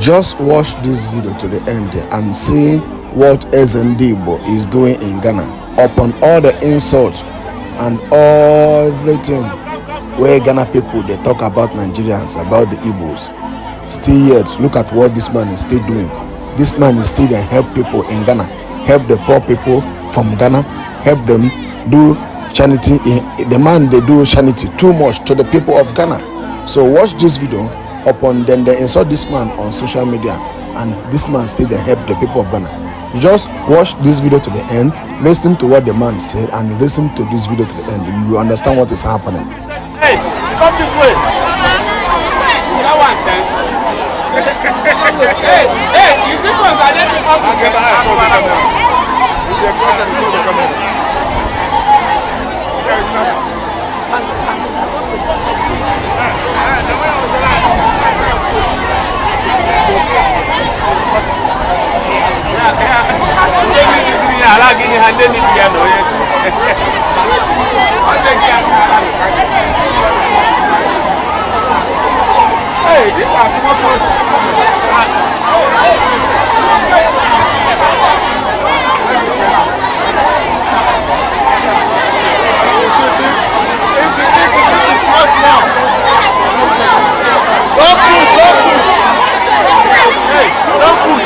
Just watch this video to the end and see what Eze Igbo is doing in Ghana upon all the insults and everything where Ghana people they talk about Nigerians, about the Ebos. Still yet, look at what this man is still doing. This man is still there help people in Ghana, help the poor people from Ghana, help them do charity. The man they do charity too much to the people of Ghana. So watch this video upon then they insult this man on social media, and this man still they help the people of Ghana. Just watch this video to the end, listen to what the man said, and listen to this video to the end. You will understand what is happening. Hey, stop this way. That one, hey, you see someone's identity up together. Hey, this is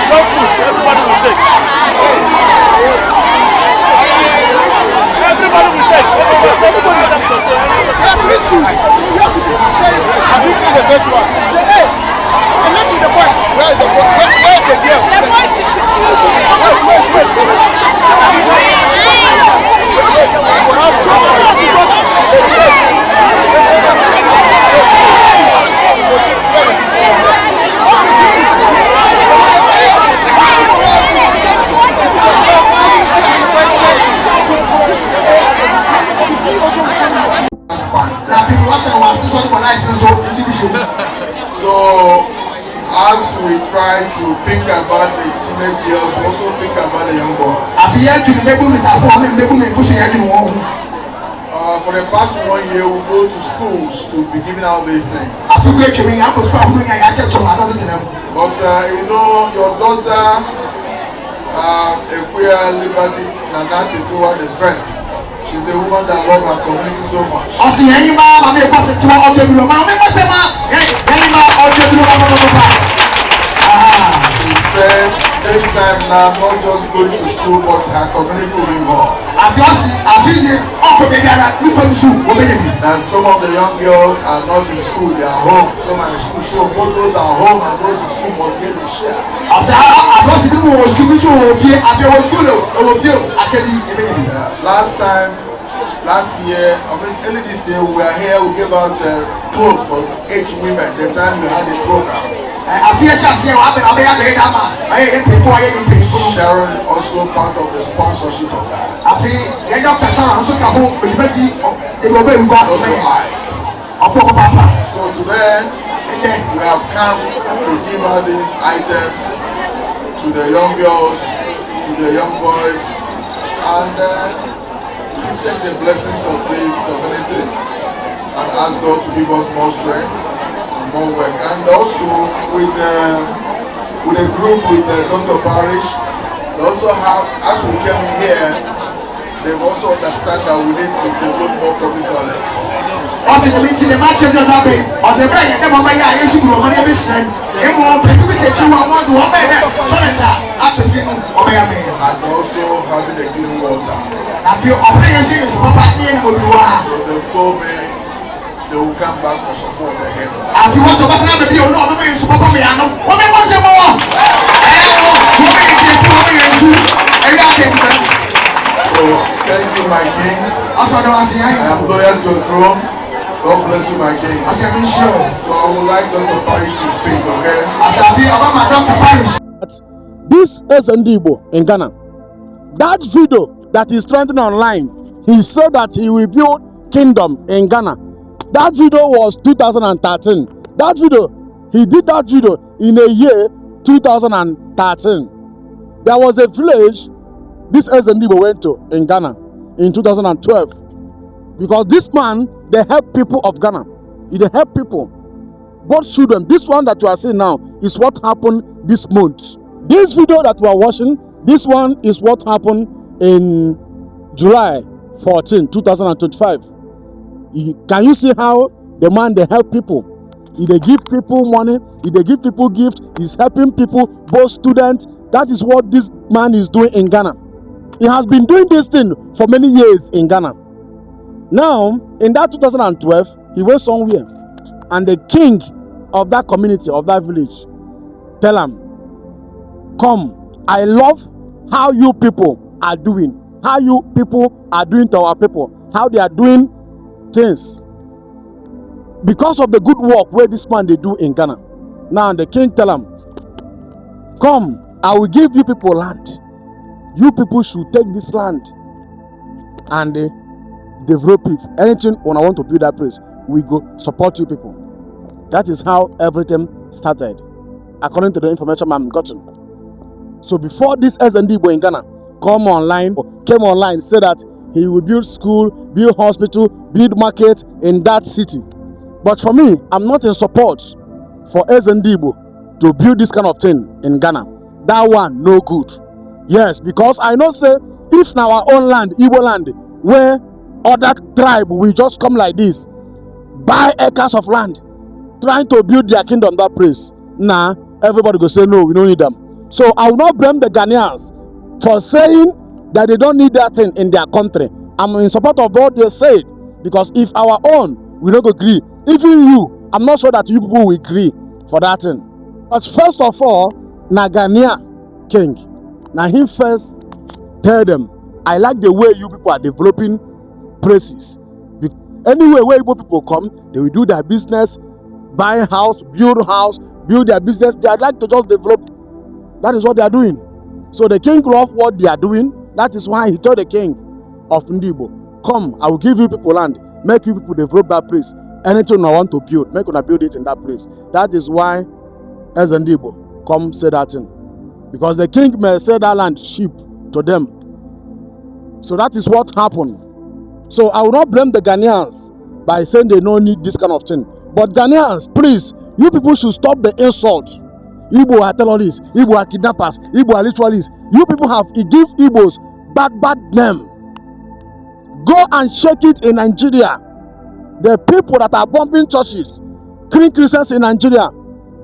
don't push, everybody will take. Everybody will take. Please, you have to say it. I think this is the best one. Hey, I left with the boys. Where is the boy? Where is the girl? The boys is So, as we try to think about the teenage girls, we also think about the young boys. For the past 1 year, we go to schools to be giving out these things. But you know, your daughter, Equia Liberty Nanate toward the first. She's the woman that loves her community so much. She said this time now, not just going to school, but her community will be involved. And some of the young girls are not in school, they are home. Some are in school, so both those are home and those in school must get a share. Last year, early this year, we were here, we gave out clothes for 8 women the time we had a program. Sharon also part of the sponsorship of that. Also so today, we have come to give out these items to the young girls, to the young boys, and to take the blessings of this community and ask God to give us more strength and more work. And also with a group with Dr. Parish, they also have, as we came in here, they've also understand that we need to develop more public toilets. And also having a clean water. So they've told me they will come back for support again. So thank you, my kings. I am loyal to your throne. God bless you, my king. So I would like Dr. Parish to speak, okay? This is Eze Igbo in Ghana. That video that is trending online, he said that he will build kingdom in Ghana. That video was 2013. That video, he did that video in a year 2013. There was a village this Eze Igbo went to in Ghana in 2012. Because this man, they help people of Ghana. They help people. both children. This one that you are seeing now is what happened this month. This video that we are watching, this one is what happened in July 14, 2025. Can you see how the man, they help people? They give people money, they give people gifts, he's helping people, both students. That is what this man is doing in Ghana. He has been doing this thing for many years in Ghana. Now, in that 2012, he went somewhere, and the king of that community, of that village, tell him, come, I love how you people are doing, how you people are doing to our people, how they are doing things, because of the good work where this man they do in Ghana. Now the king tell him, come, I will give you people land. You people should take this land and develop it. Anything when I want to build that place, we go support you people. That is how everything started, according to the information I'm gotten. So before this Eze Igbo in Ghana came online, said that he will build school, build hospital, build market in that city. But for me, I'm not in support for Eze Igbo to build this kind of thing in Ghana. That one, no good. Yes, because I know say, if now our own land, Igbo land, where other tribe will just come like this, buy acres of land, trying to build their kingdom that place. Nah, everybody go say no, we don't need them. So I will not blame the Ghanaians for saying that they don't need that thing in their country. I'm in support of what they said, because if our own, we don't agree. Even you, I'm not sure that you people will agree for that thing. But first of all, na Ghanaian king, now he first tell them, I like the way you people are developing places. Anywhere where people come, they will do their business, buy a house, build their business. They would like to just develop. That is what they are doing. So the king loved what they are doing. That is why he told the king of Ndibo, come, I will give you people land, make you people develop that place. Anything I want to build, make una build it in that place. That is why Eze Igbo come say that thing. Because the king may sell that land cheap to them. So that is what happened. So I will not blame the Ghanaians by saying they don't need this kind of thing. But Ghanaians, please, you people should stop the insult. Igbo are terrorists, Igbo are kidnappers, Igbo are ritualists. You people have give Igbos bad name. Go and check it in Nigeria. The people that are bombing churches, killing Christians in Nigeria,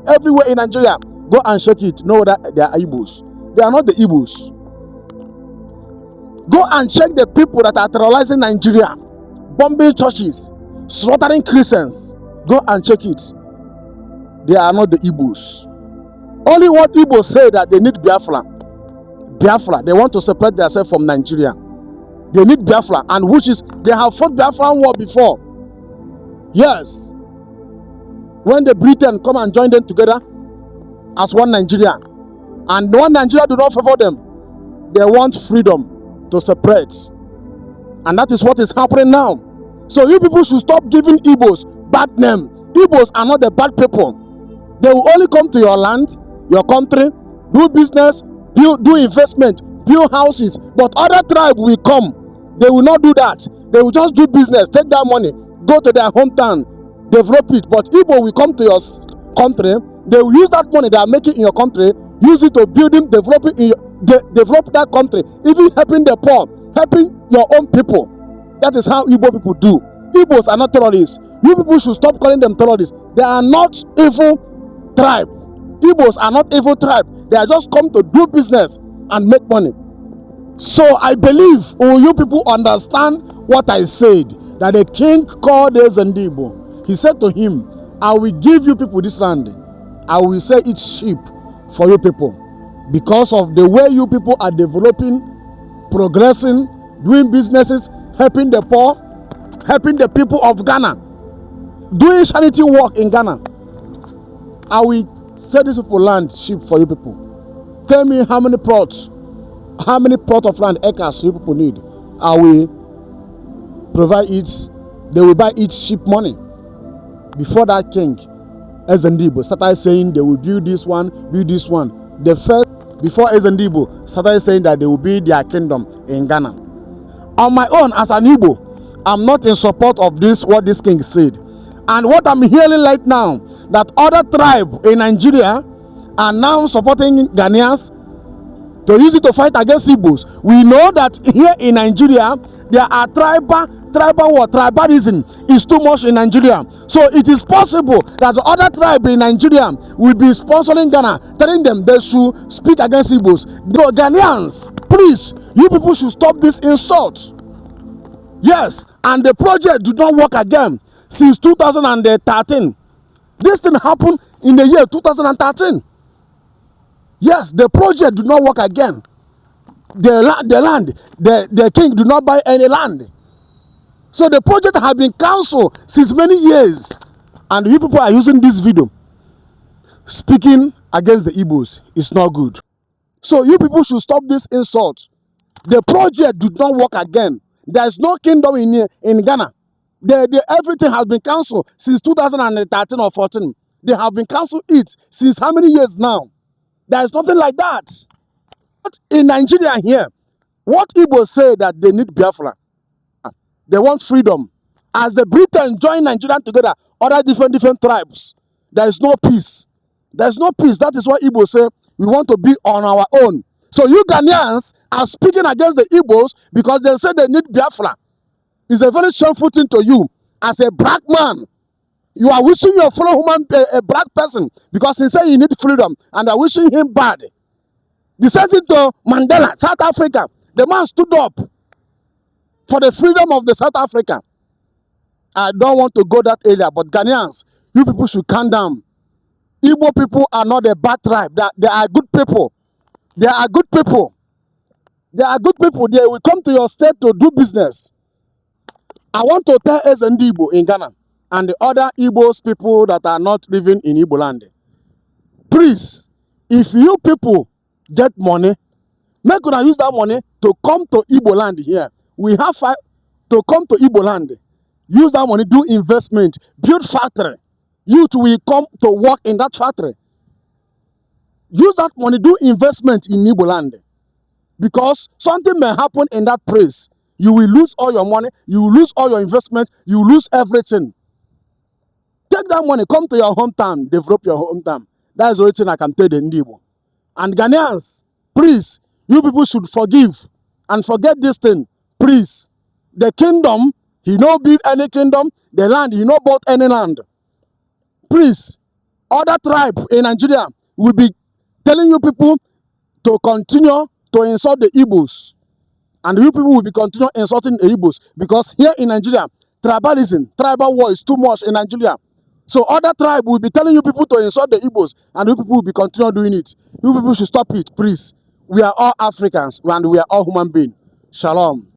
everywhere in Nigeria, go and check it. Know that they are Ebos. They are not the Ebos. Go and check the people that are terrorizing Nigeria, bombing churches, slaughtering Christians. Go and check it. They are not the Ebos. Only what Igbos say that they need Biafra. Biafra, they want to separate themselves from Nigeria. They need Biafra, and which is, they have fought Biafran war before. Yes. When the Britain come and join them together as one Nigeria, and one Nigeria do not favor them, they want freedom to separate. And that is what is happening now. So you people should stop giving Igbos bad name. Igbos are not the bad people. They will only come to your land, your country, do business, do investment, build houses. But other tribe will come. They will not do that. They will just do business, take that money, go to their hometown, develop it. But Igbo will come to your country. They will use that money they are making in your country, use it to build them, develop that country, even helping the poor, helping your own people. That is how Igbo people do. Igbos are not terrorists. You people should stop calling them terrorists. They are not evil tribe. Igbos are not evil tribe. They are just come to do business and make money. So I believe you people understand what I said, that the king called Eze Igbo. He said to him, I will give you people this land. I will say it's cheap for you people, because of the way you people are developing, progressing, doing businesses, helping the poor, helping the people of Ghana, doing charity work in Ghana. I will say this people land cheap for you people. Tell me how many plots of land, acres you people need. I will provide it. They will buy it cheap money. Before that king, Eze Igbo started saying they will build this one, build this one. Before Eze Igbo started saying that they will build their kingdom in Ghana. On my own, as an Igbo, I'm not in support of this, what this king said. And what I'm hearing right now, that other tribe in Nigeria are now supporting Ghanaians to use it to fight against Igbos. We know that here in Nigeria, there are tribalism is too much in Nigeria. So it is possible that the other tribe in Nigeria will be sponsoring Ghana, telling them they should speak against Igbos. The Ghanaians, please, you people should stop this insult. Yes, and the project did not work again since 2013. This thing happened in the year 2013. Yes, the project did not work again. The king did not buy any land. So the project has been cancelled since many years. And you people are using this video speaking against the Igbos. It's not good. So you people should stop this insult. The project did not work again. There is no kingdom in Ghana. Everything has been cancelled since 2013 or 14. They have been cancelled it since how many years now? There is nothing like that. But in Nigeria here, what Igbo say that they need Biafra. They want freedom. As the Britain join Nigeria together, other different tribes, there is no peace. There is no peace. That is what Igbo say. We want to be on our own. So you Ghanaians are speaking against the Igbos because they say they need Biafra. It's a very shameful thing to you as a black man. You are wishing your fellow human, a black person, because he said he need freedom, and are wishing him bad. The same thing to Mandela, South Africa. The man stood up for the freedom of the South Africa. I don't want to go that area, but Ghanaians, you people should calm down. Igbo people are not a bad tribe. They are good people. They are good people. They are good people. They will come to your state to do business. I want to tell Eze Igbo in Ghana and the other Igbos people that are not living in Igbo land. Please, if you people get money, make una use that money to come to Igbo land here. We have to come to Igbo land. Use that money, do investment, build factory. Youth will come to work in that factory. Use that money, do investment in Igbo land. Because something may happen in that place. You will lose all your money, you will lose all your investment, you will lose everything. Take that money, come to your hometown, develop your hometown. That is the only thing I can tell the Igbo. And Ghanaians, please, you people should forgive and forget this thing. Please, the kingdom, he no build any kingdom. The land, he no bought any land. Please, other tribe in Nigeria will be telling you people to continue to insult the Igbos. And you people will be continue insulting the Igbos. Because here in Nigeria, tribalism, tribal war is too much in Nigeria. So other tribe will be telling you people to insult the Igbos, and you people will be continue doing it. You people should stop it, please. We are all Africans, and we are all human beings. Shalom.